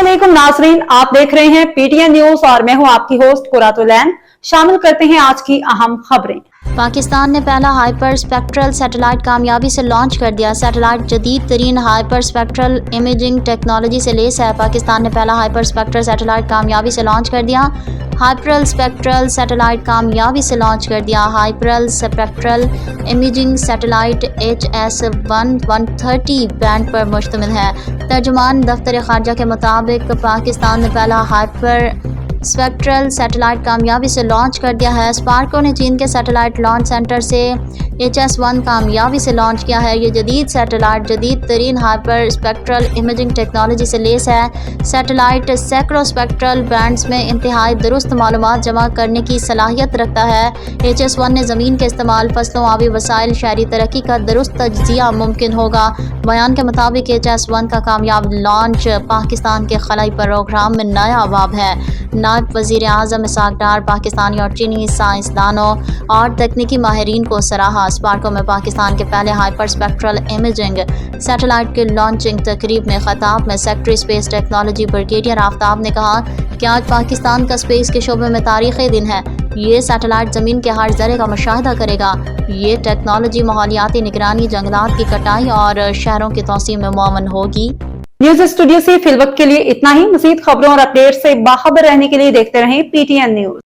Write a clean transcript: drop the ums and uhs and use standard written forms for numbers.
अस्सलामुअलैकुम नाजरीन, आप देख रहे हैं पीटीएन न्यूज और मैं हूं आपकी होस्ट कुरातुलैन। शामिल करते हैं आज की अहम खबरें। पाकिस्तान ने पहला हाइपर स्पेक्ट्रल सैटेलाइट कामयाबी से लॉन्च कर दिया। सैटेलाइट जदीद तरीन हाइपर स्पेक्ट्रल इमेजिंग टेक्नोलॉजी से लेस है। पाकिस्तान ने पहला हाइपर स्पेक्ट्रल सैटेलाइट कामयाबी से लॉन्च कर दिया। हाइपर स्पेक्ट्रल सैटेलाइट कामयाबी से लॉन्च कर दिया। Hyper spectral imaging satellite HS-1 band पर मुश्तमिल है। तर्जुमान दफ्तर खारजा के मुताबिक पाकिस्तान ने पहला हाइपर स्पेक्ट्रल सैटेलाइट कामयाबी से लॉन्च कर दिया है। स्पार्को ने चीन के सैटेलाइट लॉन्च सेंटर से HS-1 कामयाबी से लॉन्च किया है। ये जदीद सैटेलाइट जदीद तरीन हाइपर स्पेक्ट्रल इमेजिंग टेक्नोलॉजी से लेस है। सैटेलाइट सैकड़ों स्पेक्ट्रल बैंड्स में इंतहाई दुरुस्त मालूमात जमा करने की सलाहियत रखता है। HS-1 ने ज़मीन के इस्तेमाल, फसलों, आबी वसाइल, शहरी तरक्की का दुरुस्त तज्जिया मुमकिन होगा। बयान के मुताबिक HS-1 का कामयाब लॉन्च पाकिस्तान के खलाई प्रोग्राम में नया बाब है। नायब वज़ीर आज़म इसहाक डार पाकिस्तानी और चीनी साइंसदानों और तकनीकी माहिरीन को सराहा। स्पार्को में पाकिस्तान के पहले हाइपर स्पेक्ट्रल इमेजिंग सैटेलाइट के लॉन्चिंग तकरीब में खिताब में secretary space technology brigadier Aftab ने कहा कि आज पाकिस्तान का स्पेस के शोबे में तारीख़ी दिन है। ये सैटेलाइट ज़मीन के हर ज़रे का मुशाहिदा करेगा। ये टेक्नोलॉजी माहौलियाती निगरानी, जंगलात की कटाई और शहरों की तौसीम में मुअव्वन होगी। न्यूज स्टूडियो से फिल वक्त के लिए इतना ही। मज़ीद खबरों और अपडेट से बाखबर रहने के लिए देखते रहें पीटीएन न्यूज।